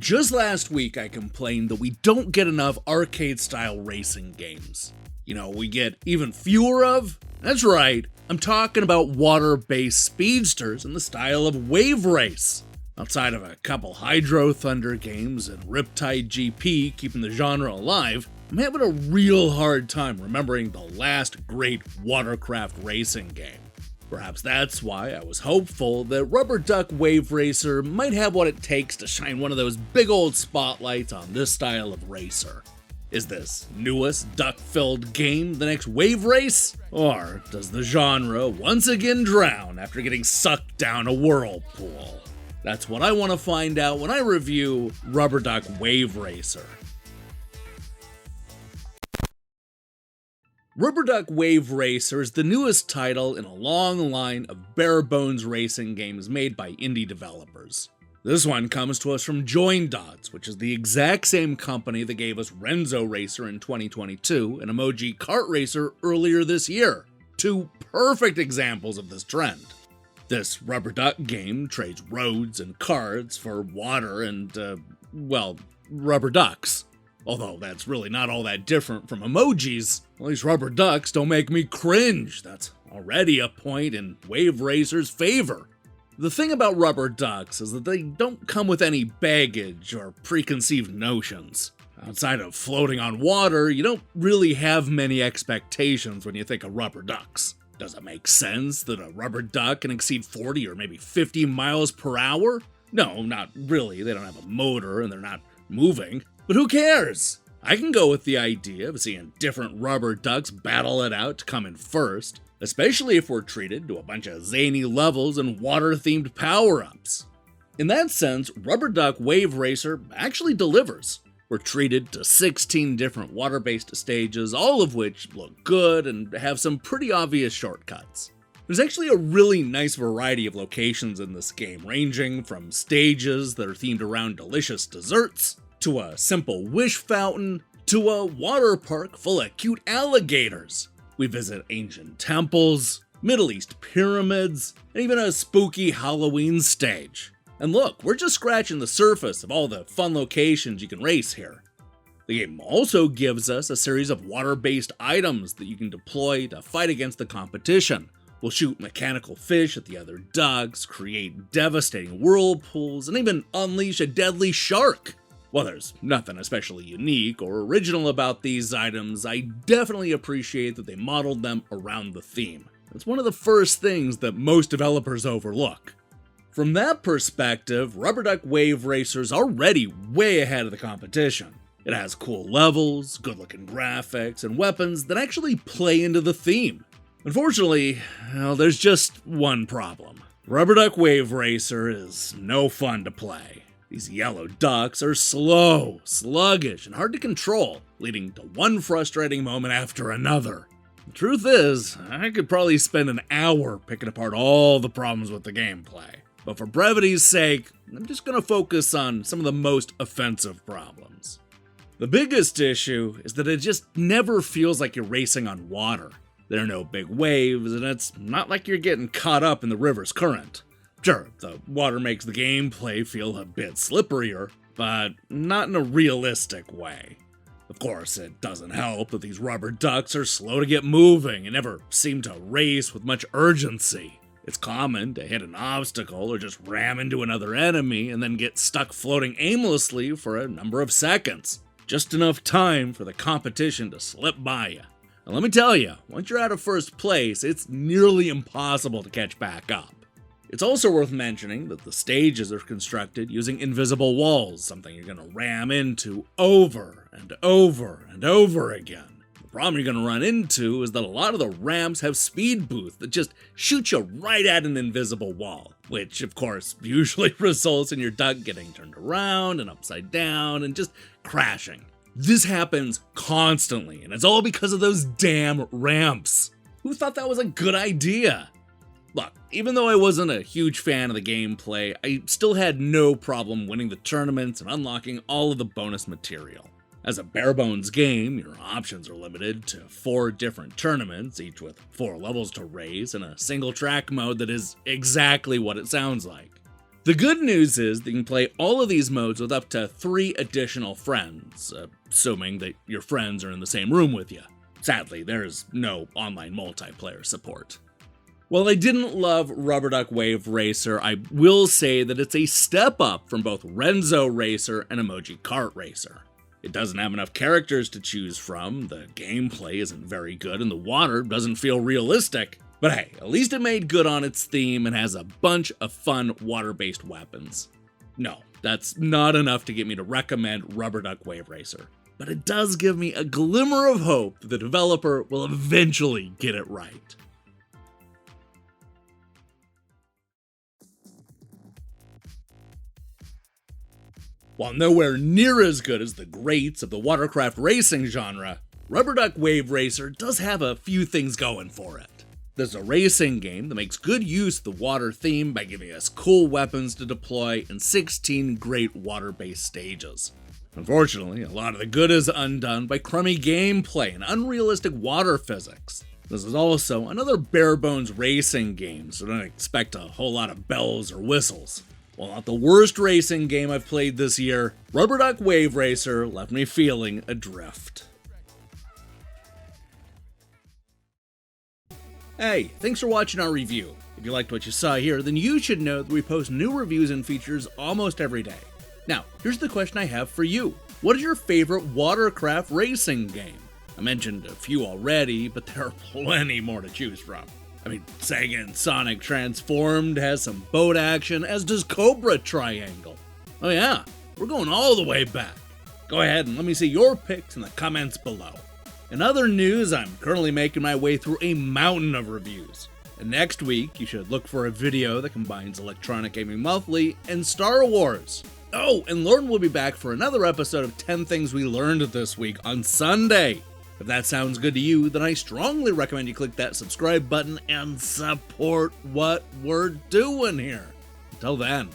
Just last week, I complained that we don't get enough arcade-style racing games. We get even fewer of? That's right, I'm talking about water-based speedsters in the style of Wave Race. Outside of a couple Hydro Thunder games and Riptide GP keeping the genre alive, I'm having a real hard time remembering the last great watercraft racing game. Perhaps that's why I was hopeful that Rubberduck Wave Racer might have what it takes to shine one of those big old spotlights on this style of racer. Is this newest duck-filled game the next wave race? Or does the genre once again drown after getting sucked down a whirlpool? That's what I want to find out when I review Rubberduck Wave Racer. Rubberduck Wave Racer is the newest title in a long line of bare-bones racing games made by indie developers. This one comes to us from Join Dots, which is the exact same company that gave us Renzo Racer in 2022 and Emoji Kart Racer earlier this year. Two perfect examples of this trend. This Rubberduck game trades roads and carts for water and, rubber ducks. Although that's really not all that different from emojis. At least rubber ducks don't make me cringe. That's already a point in Wave Racer's favor. The thing about rubber ducks is that they don't come with any baggage or preconceived notions. Outside of floating on water, you don't really have many expectations when you think of rubber ducks. Does it make sense that a rubber duck can exceed 40 or maybe 50 miles per hour? No, not really. They don't have a motor and they're not moving. But who cares? I can go with the idea of seeing different rubber ducks battle it out to come in first, especially if we're treated to a bunch of zany levels and water-themed power-ups. In that sense, Rubberduck Wave Racer actually delivers. We're treated to 16 different water-based stages, all of which look good and have some pretty obvious shortcuts. There's actually a really nice variety of locations in this game, ranging from stages that are themed around delicious desserts, to a simple wish fountain, to a water park full of cute alligators. We visit ancient temples, Middle East pyramids, and even a spooky Halloween stage. And look, we're just scratching the surface of all the fun locations you can race here. The game also gives us a series of water-based items that you can deploy to fight against the competition. We'll shoot mechanical fish at the other ducks, create devastating whirlpools, and even unleash a deadly shark. While there's nothing especially unique or original about these items, I definitely appreciate that they modeled them around the theme. It's one of the first things that most developers overlook. From that perspective, Rubberduck Wave Racer's already way ahead of the competition. It has cool levels, good-looking graphics, and weapons that actually play into the theme. Unfortunately, there's just one problem. Rubberduck Wave Racer is no fun to play. These yellow ducks are slow, sluggish, and hard to control, leading to one frustrating moment after another. The truth is, I could probably spend an hour picking apart all the problems with the gameplay. But for brevity's sake, I'm just going to focus on some of the most offensive problems. The biggest issue is that it just never feels like you're racing on water. There are no big waves, and it's not like you're getting caught up in the river's current. Sure, the water makes the gameplay feel a bit slipperier, but not in a realistic way. Of course, it doesn't help that these rubber ducks are slow to get moving and never seem to race with much urgency. It's common to hit an obstacle or just ram into another enemy and then get stuck floating aimlessly for a number of seconds. Just enough time for the competition to slip by you. And let me tell you, once you're out of first place, it's nearly impossible to catch back up. It's also worth mentioning that the stages are constructed using invisible walls, something you're going to ram into over and over and over again. The problem you're going to run into is that a lot of the ramps have speed boosts that just shoot you right at an invisible wall, which of course usually results in your duck getting turned around and upside down and just crashing. This happens constantly, and it's all because of those damn ramps. Who thought that was a good idea? Look, even though I wasn't a huge fan of the gameplay, I still had no problem winning the tournaments and unlocking all of the bonus material. As a bare-bones game, your options are limited to 4 different tournaments, each with 4 levels to race, and a single track mode that is exactly what it sounds like. The good news is that you can play all of these modes with up to 3 additional friends, assuming that your friends are in the same room with you. Sadly, there's no online multiplayer support. While I didn't love Rubberduck Wave Racer, I will say that it's a step up from both Renzo Racer and Emoji Kart Racer. It doesn't have enough characters to choose from, the gameplay isn't very good, and the water doesn't feel realistic. But hey, at least it made good on its theme and has a bunch of fun water-based weapons. No, that's not enough to get me to recommend Rubberduck Wave Racer, but it does give me a glimmer of hope that the developer will eventually get it right. While nowhere near as good as the greats of the watercraft racing genre, Rubberduck Wave Racer does have a few things going for it. There's a racing game that makes good use of the water theme by giving us cool weapons to deploy and 16 great water-based stages. Unfortunately, a lot of the good is undone by crummy gameplay and unrealistic water physics. This is also another bare-bones racing game, so don't expect a whole lot of bells or whistles. While not the worst racing game I've played this year, Rubberduck Wave Racer left me feeling adrift. Hey, thanks for watching our review. If you liked what you saw here, then you should know that we post new reviews and features almost every day. Now, here's the question I have for you. What is your favorite watercraft racing game? I mentioned a few already, but there are plenty more to choose from. I mean, Sega and Sonic Transformed has some boat action, as does Cobra Triangle. Oh yeah, we're going all the way back. Go ahead and let me see your picks in the comments below. In other news, I'm currently making my way through a mountain of reviews. And next week, you should look for a video that combines Electronic Gaming Monthly and Star Wars. Oh, and Lauren will be back for another episode of 10 Things We Learned this week on Sunday. If that sounds good to you, then I strongly recommend you click that subscribe button and support what we're doing here. Until then.